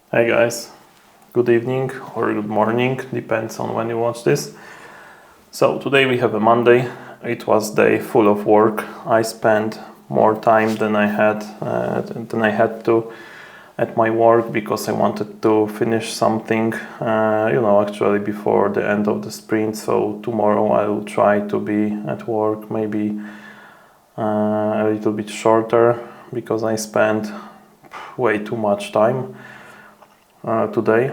Hey guys, good evening or good morning, depends on when you watch this. So today we have a Monday. It was day full of work. I spent more time than I had to at my work because I wanted to finish something, actually before the end of the sprint. So tomorrow I will try to be at work maybe a little bit shorter because I spent way too much time today.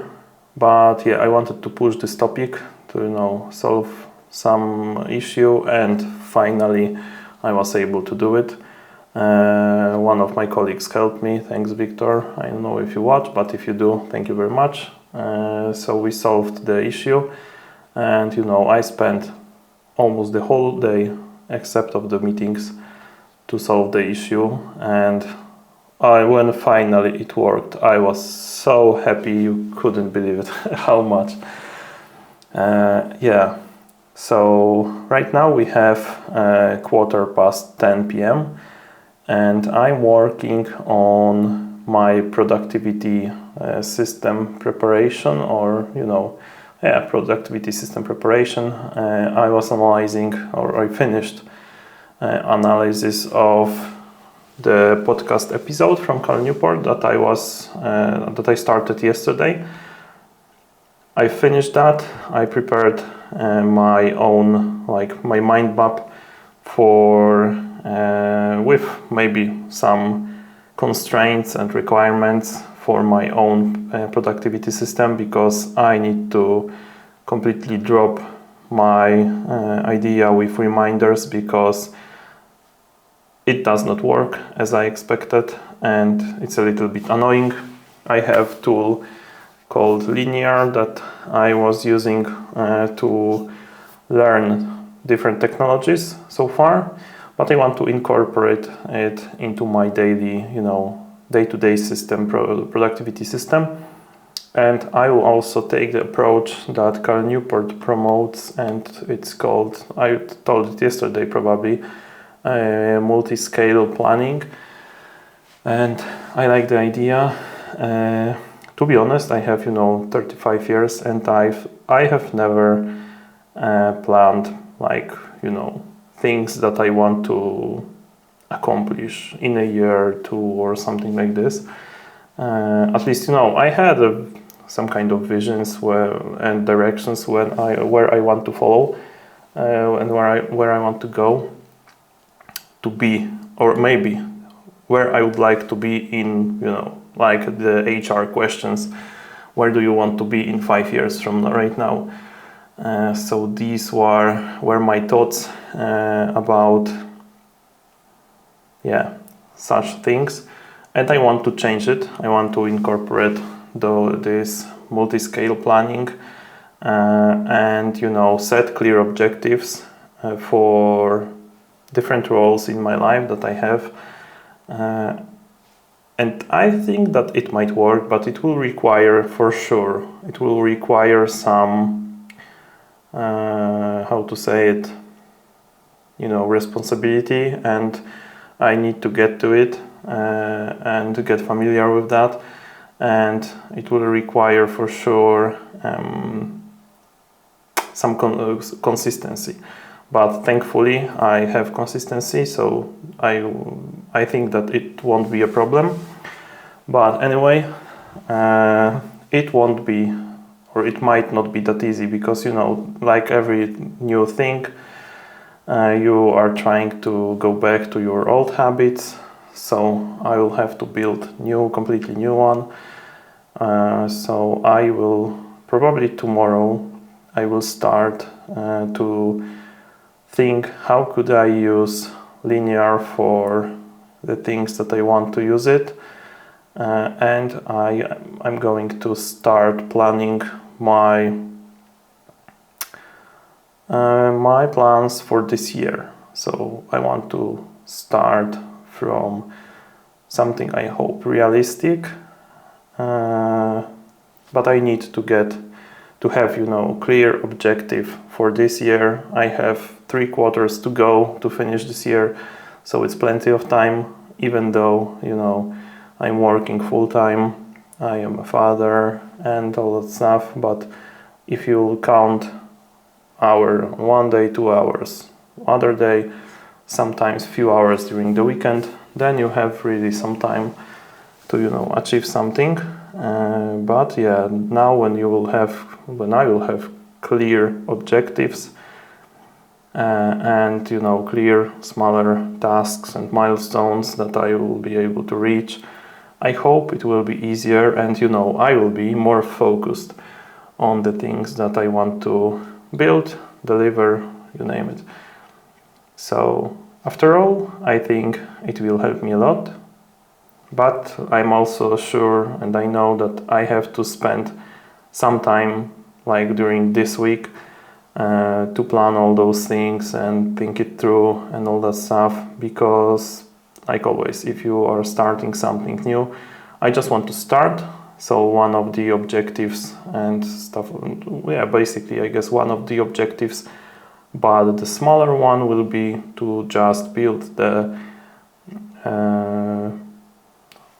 But yeah, I wanted to push this topic to solve some issue, and finally I was able to do it. One of my colleagues helped me. Thanks, Victor. I don't know if you watch, but if you do, thank you very much. So we solved the issue, and I spent almost the whole day, except of the meetings, to solve the issue. And when finally it worked, I was so happy, you couldn't believe it, how much. So right now we have 10:15 p.m. and I'm working on my productivity system preparation, productivity system preparation. I was analyzing, or I finished analysis of the podcast episode from Cal Newport that I started yesterday. I finished that. I prepared my own, my mind map with maybe some constraints and requirements for my own productivity system, because I need to completely drop my idea with reminders, because it does not work as I expected, and it's a little bit annoying. I have a tool called Linear that I was using to learn different technologies so far, but I want to incorporate it into my daily, day-to-day system, productivity system. And I will also take the approach that Cal Newport promotes, and it's called, I told it yesterday probably, multi-scale planning. And I like the idea. To be honest, I have 35 years, and I have never planned things that I want to accomplish in a year or two or something like this. At least I had some kind of visions and directions where I want to follow and where I want to go to be, or maybe where I would like to be in, like the HR questions, where do you want to be in 5 years from right now? So these were my thoughts about such things, and I want to change it. I want to incorporate this multi-scale planning and set clear objectives for different roles in my life that I have. And I think that it might work, but it will require, for sure, some, responsibility, and I need to get to it and to get familiar with that. And it will require, for sure, some consistency. But thankfully I have consistency, so I think that it won't be a problem. But anyway, it won't be, or it might not be that easy, because like every new thing, you are trying to go back to your old habits. So I will have to build completely new one. So I will probably tomorrow I will start to think, how could I use Linear for the things that I want to use it, and I'm going to start planning my plans for this year. So I want to start from something I hope realistic, but I need to have clear objective for this year. I have 3 quarters to go to finish this year, so it's plenty of time, even though I'm working full time I am a father and all that stuff, but if you count hour one day, 2 hours other day, sometimes few hours during the weekend, then you have really some time to achieve something. But yeah, now when I will have clear objectives and clear smaller tasks and milestones that I will be able to reach, I hope it will be easier, and I will be more focused on the things that I want to build, deliver, you name it. So after all, I think it will help me a lot, but I'm also sure and I know that I have to spend some time, like during this week, to plan all those things and think it through and all that stuff, because like always, if you are starting something new, I just want to start. So one of the objectives and stuff, basically I guess one of the objectives, but the smaller one will be to just build the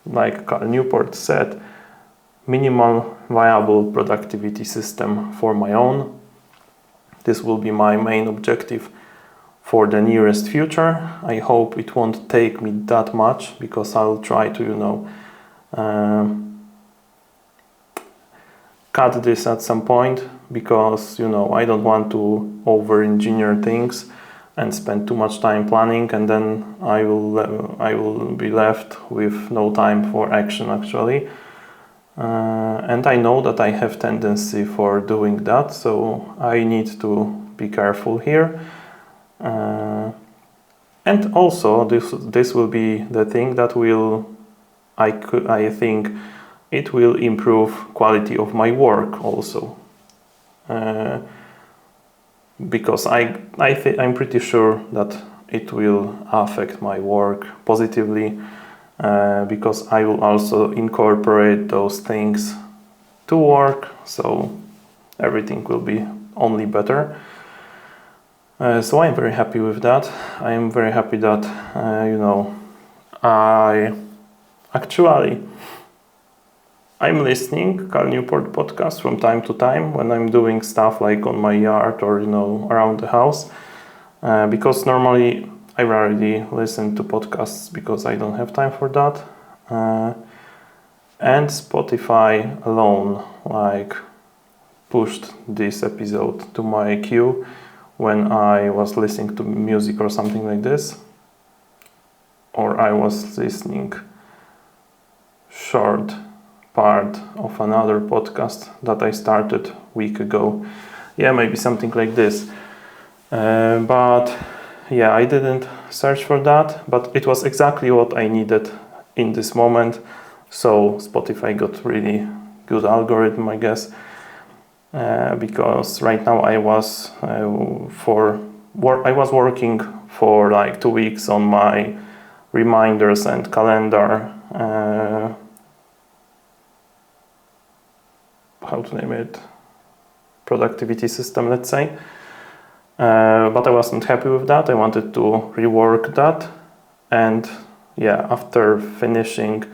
like Cal Newport said, minimal viable productivity system for my own. This will be my main objective for the nearest future. I hope it won't take me that much, because I'll try to cut this at some point, because I don't want to over-engineer things and spend too much time planning, and then I will be left with no time for action actually. And I know that I have tendency for doing that, so I need to be careful here. And also this will be the thing that I think it will improve quality of my work also. Because I'm pretty sure that it will affect my work positively, because I will also incorporate those things to work, so everything will be only better. So I'm very happy with that. I am very happy that I'm listening Cal Newport podcast from time to time when I'm doing stuff like on my yard or around the house, because normally I rarely listen to podcasts because I don't have time for that. And Spotify alone pushed this episode to my queue when I was listening to music or something like this, or I was listening short part of another podcast that I started a week ago. Yeah, maybe something like this. But yeah, I didn't search for that, but it was exactly what I needed in this moment. So Spotify got really good algorithm, I guess, because right now I was working for like 2 weeks on my reminders and calendar. How to name it? Productivity system, let's say. But I wasn't happy with that. I wanted to rework that. And yeah, after finishing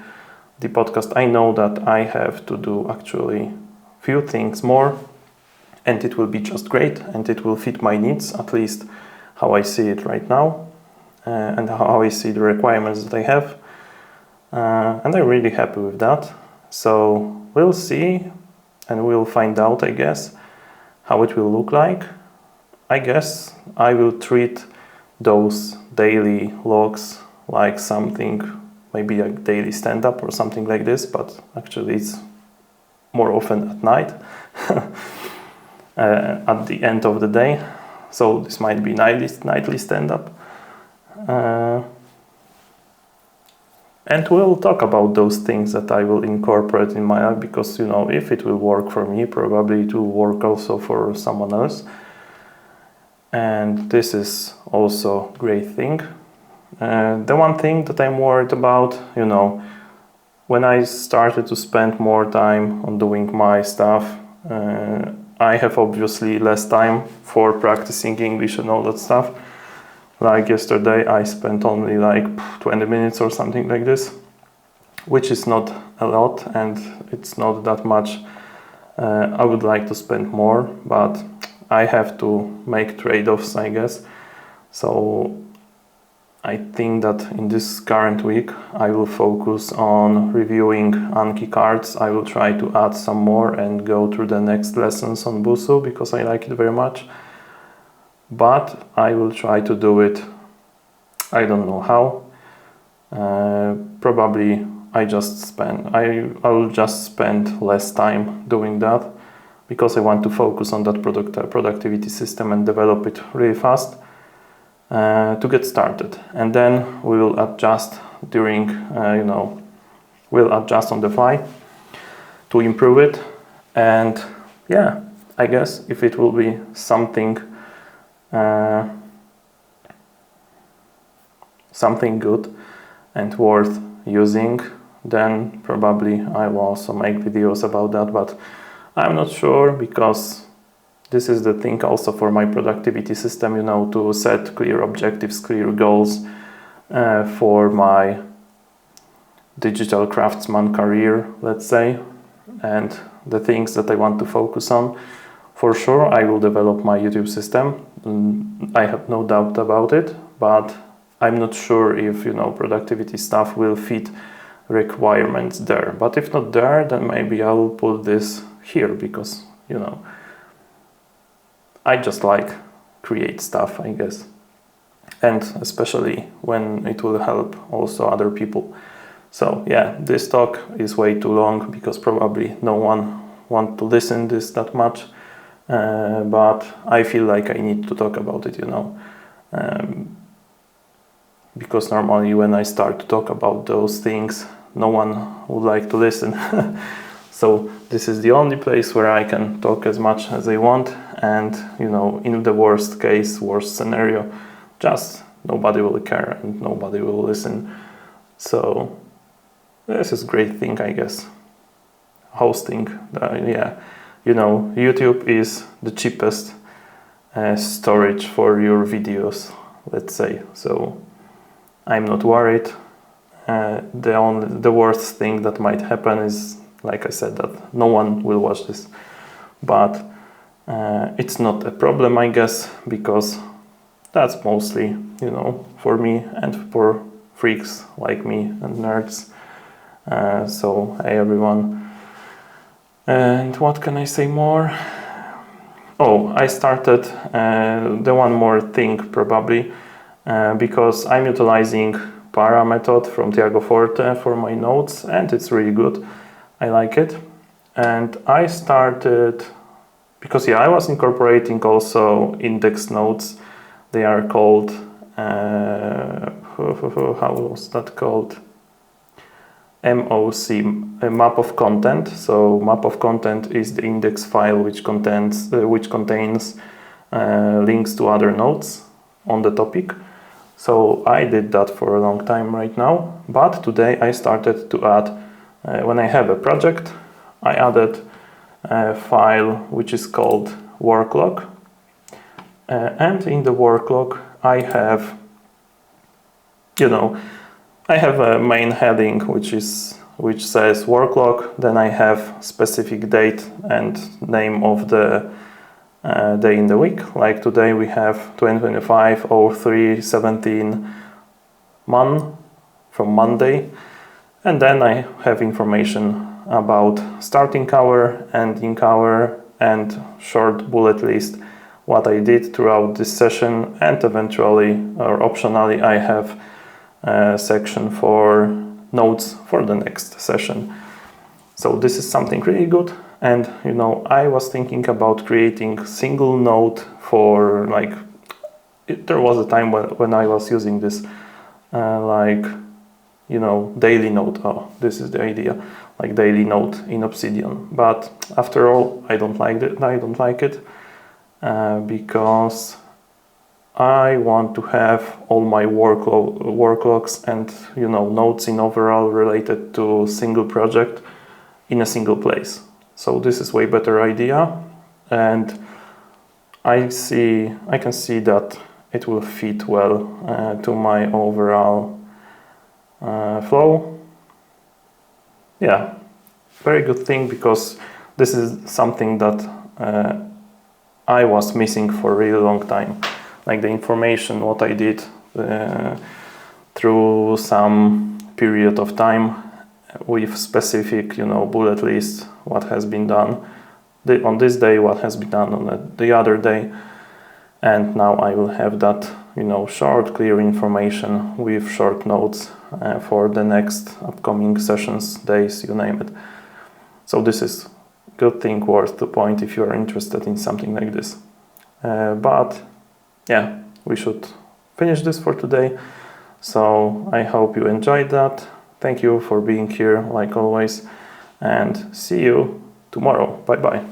the podcast, I know that I have to do actually few things more, and it will be just great, and it will fit my needs, at least how I see it right now, and how I see the requirements that I have. And I'm really happy with that. So we'll see, and we'll find out, I guess, how it will look like. I guess I will treat those daily logs like something, maybe a daily stand-up or something like this, but actually it's more often at night, at the end of the day. So this might be nightly stand-up. And we'll talk about those things that I will incorporate in my life, because if it will work for me, probably it will work also for someone else. And this is also a great thing. The one thing that I'm worried about, when I started to spend more time on doing my stuff, I have obviously less time for practicing English and all that stuff. Like yesterday, I spent only like 20 minutes or something like this. which is not a lot and it's not that much. I would like to spend more, but I have to make trade-offs, I guess. So I think that in this current week I will focus on reviewing Anki cards. I will try to add some more and go through the next lessons on Busuu because I like it very much. But I will try to do it, I don't know how. Probably I will just spend less time doing that because I want to focus on that productivity system and develop it really fast to get started. And then we will adjust during, we'll adjust on the fly to improve it. And yeah, I guess if it will be something good and worth using, then probably I will also make videos about that, but I'm not sure because this is the thing also for my productivity system, to set clear objectives, clear goals for my digital craftsman career, let's say, and the things that I want to focus on. For sure, I will develop my YouTube system. I have no doubt about it, but I'm not sure if, productivity stuff will fit requirements there. But if not there, then maybe I'll put this here because, I just like create stuff, I guess. And especially when it will help also other people. So yeah, this talk is way too long because probably no one wants to listen this that much. But I feel like I need to talk about it, because normally when I start to talk about those things, no one would like to listen. So this is the only place where I can talk as much as I want, and in the worst scenario, just nobody will care and nobody will listen. So this is a great thing, I guess. Hosting, YouTube is the cheapest storage for your videos, let's say. So I'm not worried. The worst thing that might happen is, like I said, that no one will watch this. But it's not a problem, I guess, because that's mostly, for me and for freaks like me and nerds. So hey everyone. And what can I say more? Oh, I started the one more thing probably because I'm utilizing Para method from Tiago Forte for my notes, and it's really good. I like it. And I started because I was incorporating also index notes. They are called how was that called? MOC, a map of content. So map of content is the index file which contains links to other notes on the topic. So I did that for a long time right now, but today I started to add, when I have a project, I added a file which is called work log, and in the work log I have, I have a main heading which says work log. Then I have specific date and name of the day in the week. Like today we have 2025-03-17 Mon from Monday. And then I have information about starting hour, ending hour, and short bullet list what I did throughout this session, and eventually or optionally I have a section for notes for the next session. So this is something really good. And I was thinking about creating single note for there was a time when I was using this daily note. Oh, this is the idea, like daily note in Obsidian. But after all, I don't like it because I want to have all my work logs and notes in overall related to single project in a single place. So this is way better idea, and I can see that it will fit well to my overall flow. yeah, very good thing, because this is something that I was missing for a really long time. Like the information, what I did through some period of time with specific, bullet list, what has been done on this day, what has been done on the other day. And now I will have that, short, clear information with short notes for the next upcoming sessions, days, you name it. So this is good thing, worth the point if you are interested in something like this. But yeah, we should finish this for today. So I hope you enjoyed that. Thank you for being here, like always, and see you tomorrow. Bye bye.